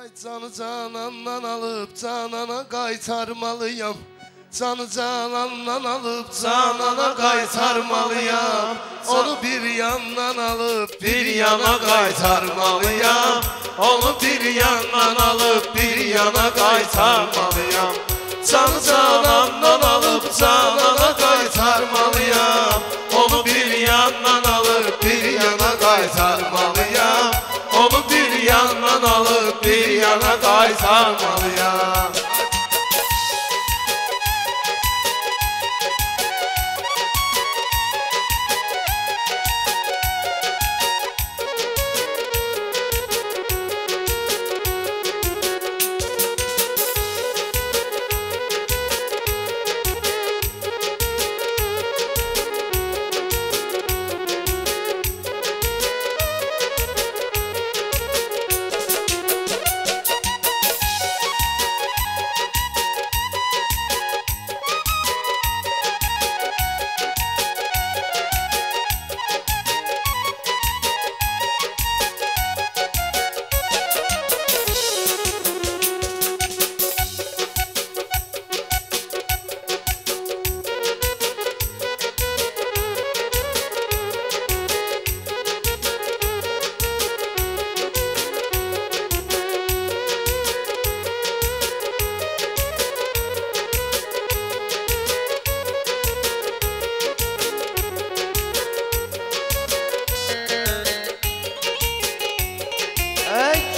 Canı canandan alıp canana qaytarmalıyam. Canı canandan alıp canana qaytarmalıyam. Onu bir yandan alıp bir yana qaytarmalıyam. Onu bir yandan alıp bir yana qaytarmalıyam. Canı canandan alıp canana qaytarmalıyam. Onu bir yandan alıp bir yana qaytarmalıyam. Onu bir yandan alıp bir yana qaytarmalıyam.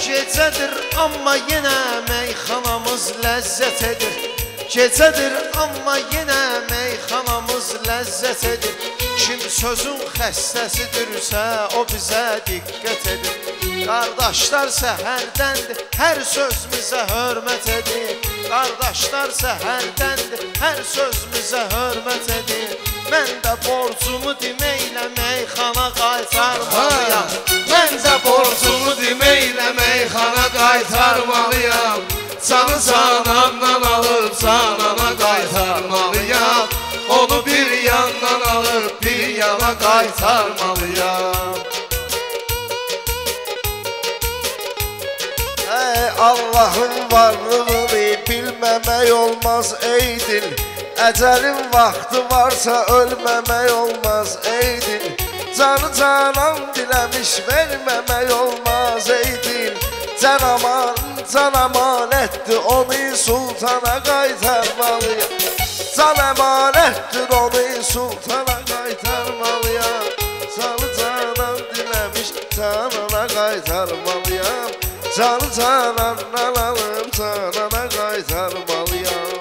Gecədir amma yenə meyxanamız ləzzət edir. Gecədir amma yenə meyxanamız ləzzət edir. Kim sözün xəstəsidirsə o bizə diqqət edir. Qardaşlar səhərdəndir, hər sözümüzə hörmət edir. Qardaşlar səhərdəndir, hər sözümüzə hörmət edir. Mən də borcumu deməklə meyxana qaytarmalıyam. Mən də borcumu deməklə meyxana qaytarmalıyam. Canı canandan alıb canana qaytarmalıyam. Onu bir yandan alıb bir yana qaytarmalıyam. Allah'ın varlığını bilməmək olmaz ey dil. Əcəlin vaxtı varsa ölməmək olmaz ey dil. Canı canan diləmiş verməmək olmaz ey dil. Can əmanətdir onu sultana qaytarmalıyam. Can əmanətdir onu sultana qaytarmalıyam. Canı canan diləmiş canana qaytarmalıyam. Canı canandan alıb canana qaytarmalıyam.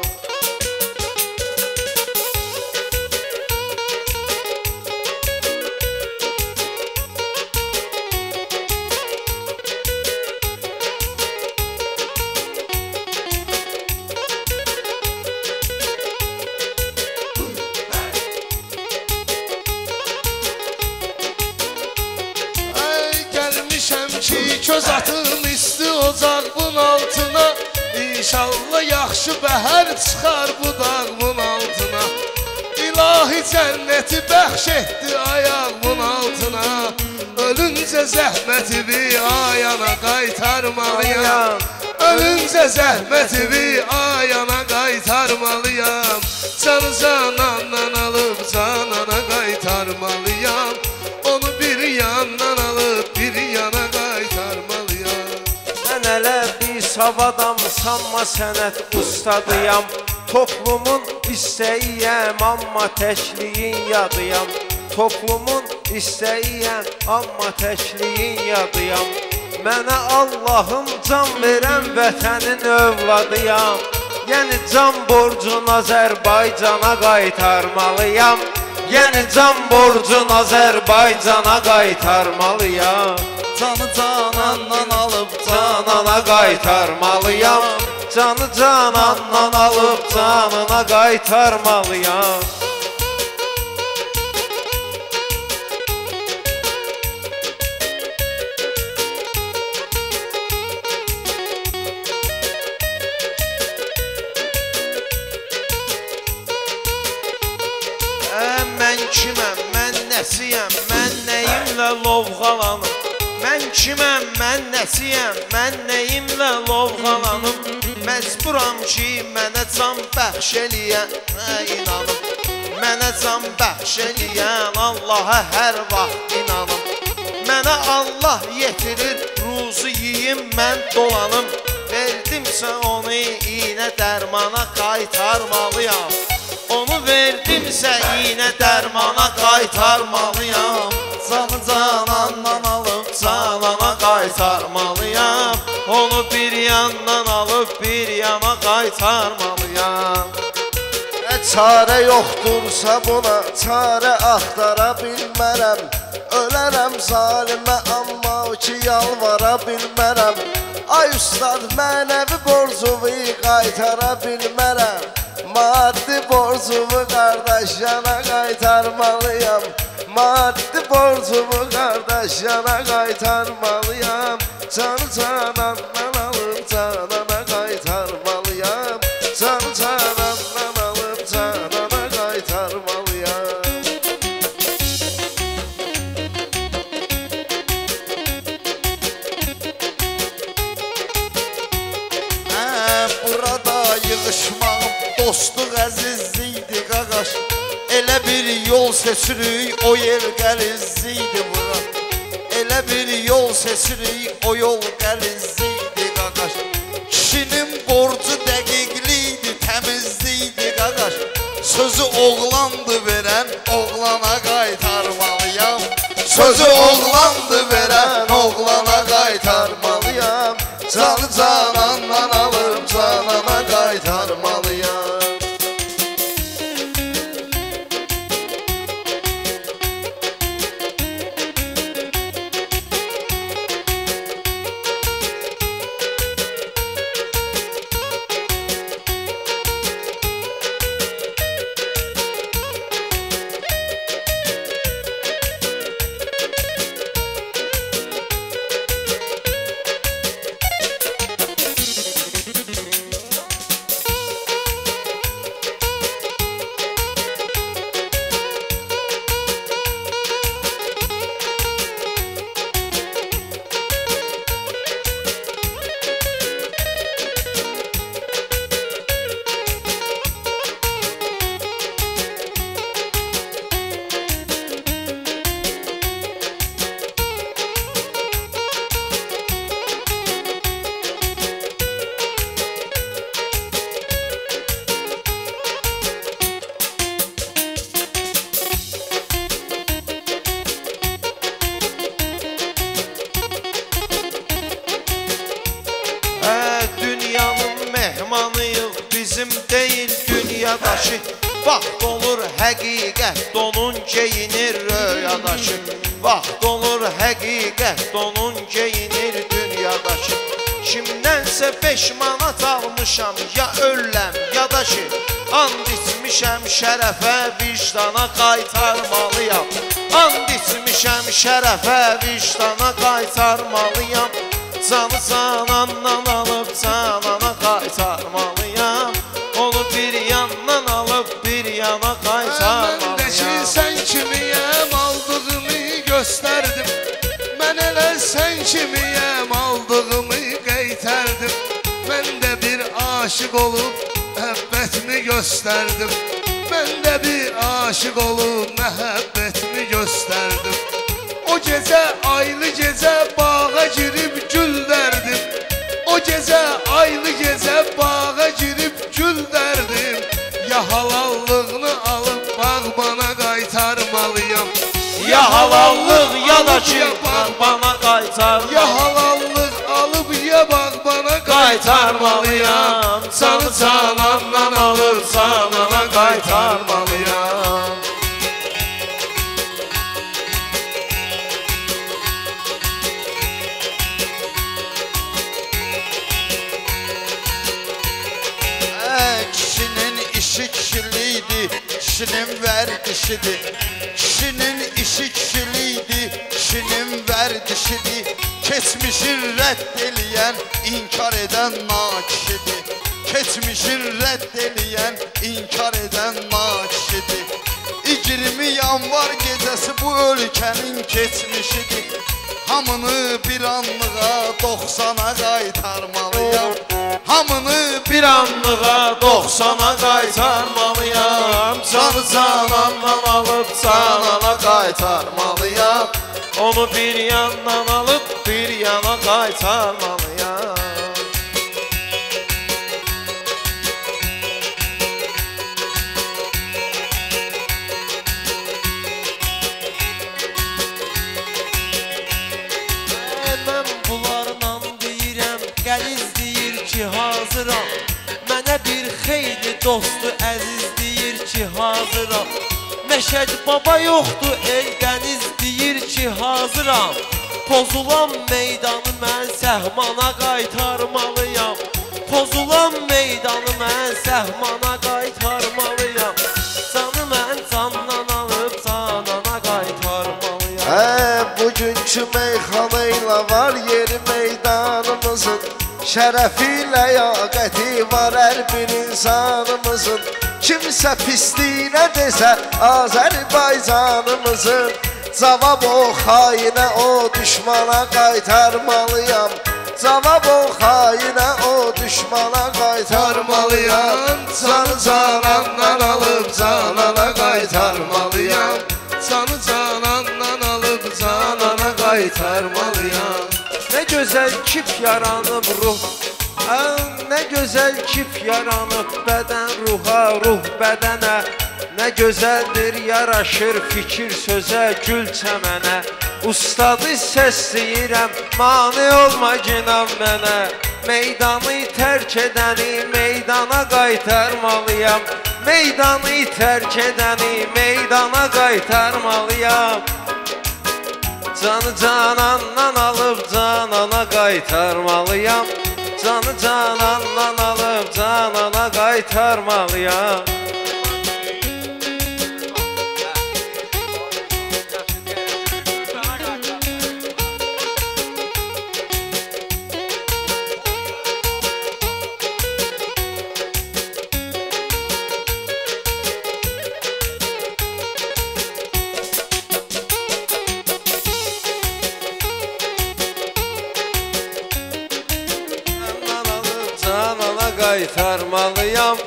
Köz atım isti ocağın altına. İnşallah yaxşı bəhər çıxar bu dağın altına. İlahi cənnəti bəxş etdi ayağımın altına. Ölüncə zəhməti bir ayana qaytarmalıyam. Ölüncə zəhməti bir ayana qaytarmalıyam. Canı canandan alıb canana qaytarmalıyam. Onu bir yandan alıb bir yana qaytarmalıyam. Mən hələ bir savadam, sanma sənət ustadıyam. Toplumun istəyiyəm, amma təkliyin yadıyam. Toplumun istəyiyəm, amma təkliyin yadıyam. Mənə Allahım can verən vətənin övladıyam. Yəni can borcunu Azərbaycana qaytarmalıyam. Yəni can borcunu Azərbaycana qaytarmalıyam. Canı canandan alıp Canana qaytarmalıyam. Canı canandan alıp canına qaytarmalıyam. Mən kiməm, mən nəsiyəm, mən nəyimlə lovğalanım. Mən kiməm, mən nəsiyəm, mən nəyimlə lovğalanım. Məcburam ki, mənə can bəxş eləyən, inanım. Mənə can bəxş eləyən Allaha hər vaxt inanım. Mənə Allah yetirir, ruzu yiyim, mən dolanım. Verdimsə onu iynə dərmana qaytarmalıyam. Onu verdimsə iynə dərmana qaytarmalıyam. Canı canandan alıb Canana qaytarmalıyam. Onu bir yandan alıb bir yana qaytarmalıyam. Çarə yoxdursa buna, çarə axtara bilmərəm. Ölərəm zalimə, amma ki yalvara bilmərəm. Ay ustad, mənəvi borcumu qaytara bilmərəm. Maddi borcumu qardaş yana qaytarmalıyam. Maddi borcumu qardaş yana qaytarmalıyam. Canı canandan alıb canana qaytarmalıyam. Canı canandan alıb canana qaytarmalıyam. Burada yığışmağım dostluq əzizliydi qaqaş. Elə bir yol seçirik, o yer qəlizliydi bura. Elə bir yol seçirik, o yol qəlizliydi qaqaş. Kişinin borcu dəqiqliydi, təmizliydi qaqaş. Sözü oğlandı verən, oğlana qaytarmalıyam. Sözü oğlandı verən, oğlana qaytarmalıyam. Canı canandan alıb canana qaytarmalıyam. Bizim deyil dünyadaşı. Vaxt olur həqiqət donun geyinir röyadaşı. Vaxt olur həqiqət donun geyinir dünyadaşı. Kimdənsə 5 manat almışam, ya ölləm ya da ki and içmişəm şərəfə, vicdana qaytarmalıyam. And içmişəm şərəfə, vicdana qaytarmalıyam. Canı canandan alıb canana qaytarmalıyam. Onu bir yandan alıb bir yana qaytarmalıyam. Mən də ki sən kimiyəm, aldığımı göstərdim. Mən elə sən kimiyəm, aldığımı qaytardım. Mən də bir aşıq olub məhəbbətimi göstərdim. Mən də bir aşıq olub məhəbbətimi göstərdim. O gecə, aylı gecə bağa girib gül dərdim. O gecə, aylı gecə bağa girib gül dərdim. Ya halallığını alıb bağbana qaytarmalıyam. Ya halallıq ya da ki bağbana qaytarmalıyam. Ya halallıq alıb ya bağbana qaytarmalıyam. Canı canandan alıb canana qaytarmalıyam. Kişinin vərdişidir. Kişinin işi kişiliydi, kişinin vərdişidir. Keçmişi rədd eləyən, inkar edən nakişidir. Keçmişi rədd eləyən, inkar edən nakişidir. 20 yanvar gecəsi bu ölkənin keçmişidir. Hamını bir anlığa 90'a qaytarmalıyam. Hamını Bir anlığa 90'a qaytarmalıyam. Canı canandan alıb canana qaytarmalıyam. Onu bir yandan alıb bir yana qaytarmalıyam. Mən bunlarla deyirəm, qəliz deyir ki hazıram. Mənə bir xeyli dostu əziz deyir ki hazıram. Məşəd baba yoxdur, el dəniz deyir ki hazıram. Pozulan meydanı mən səhmana qaytarmalıyam. Pozulan meydanı mən səhmana qaytarmalıyam. Canı mən candan alıb canana qaytarmalıyam. Bugünkü meyxanayla var yeri meydanımızın. Şərəfi ləyaqəti var hər bir insanımızın. Kimsə pisliyinə desə Azərbaycanımızın. Cavab o xainə, o düşmana qaytarmalıyam. Cavab o xainə, o düşmana qaytarmalıyam. Canı canandan alıb canana qaytarmalıyam. Canı canandan alıb canana qaytarmalıyam. Nə gözəl kip yaranıb ruh, nə gözəl kip yaranıb bədən ruha, ruh bədənə. Nə gözəldir yaraşır fikir sözə, gül çəmənə. Ustadı səsləyirəm, mane olma ginan mənə. Meydanı tərk edəni meydana qaytarmalıyam. Meydanı tərk edəni meydana qaytarmalıyam. Canı canandan alıb canana qaytarmalıyam. Canı canandan alıb canana qaytarmalıyam. Qaytarmalıyam.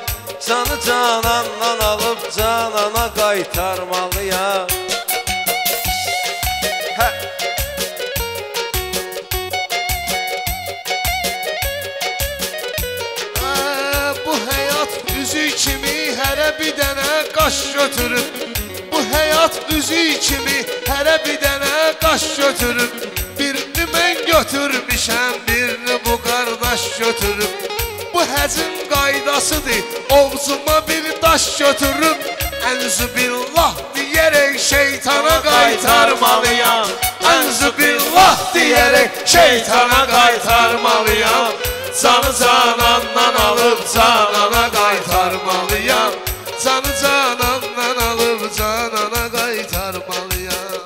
Canı canandan alıb canana qaytarmalıyam. Bu həyat üzü kimi hərə bir dənə qaş götürüb. Bu həyat üzü kimi hərə bir dənə qaş götürüb. Birini mən götürmüşəm, birini bu qardaş götürüb. Bu həzin qaydasıdır, ovzuma bir daş götürüb. Ənzü billah deyərək şeytana qaytarmalıyam. Ənzü billah deyərək şeytana qaytarmalıyam. Canı canandan alıb canana qaytarmalıyam. Canı canandan alıb canana qaytarmalıyam.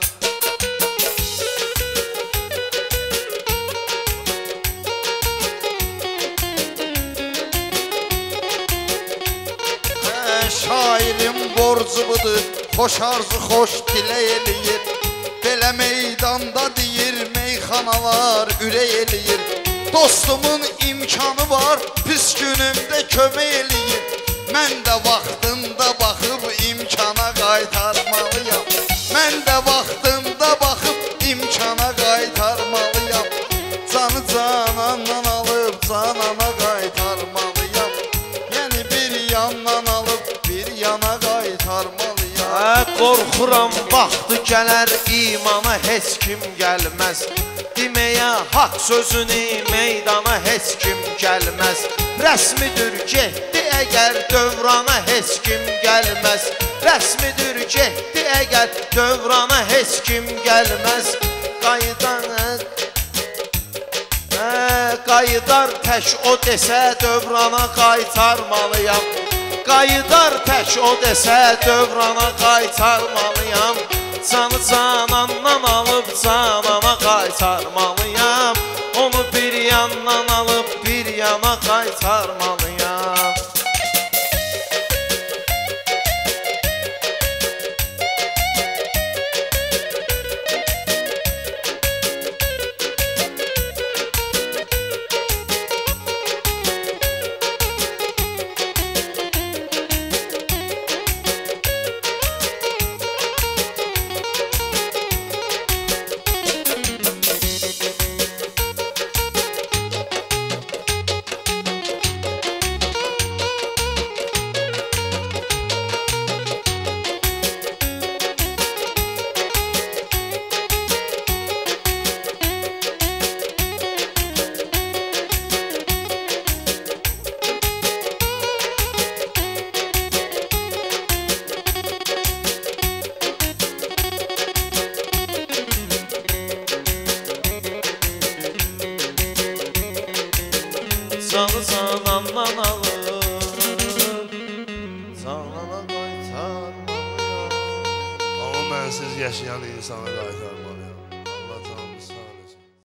Şairin borcu budur, xoş arzu xoş dilə eləyir. Belə meydanda deyir, meyxanalar ürək eləyir. Dostumun imkanı var, pis günümdə kömək eləyir. Mən də vaxtında baxıb imkana qaytarmalıyam. Mən də vaxtında baxıb imkana qaytarmalıyam. Canı canandan alıb canana qaytarmalıyam. Yəni bir yandan alıb bir yana qaytarmalıyam. Qorxuram vaxtı gələr imana heç kim gəlməz. Deməyə haqq sözünü meydana heç kim gəlməz. Rəsmidir getdi əgər dövrana heç kim gəlməz. Rəsmidir getdi əgər dövrana heç kim gəlməz. Qayıdar tək o desə dövrana qaytarmalıyam. Qayıdar tək o desə dövrana qaytarmalıyam. Canı canandan alıb canana qaytarmalıyam. Onu bir yandan alıb bir yana qaytarmalıyam. canı canandan alır. Canana qaytarmalıyam. Amma mənsiz yaşayan insana qaytarmalıyam.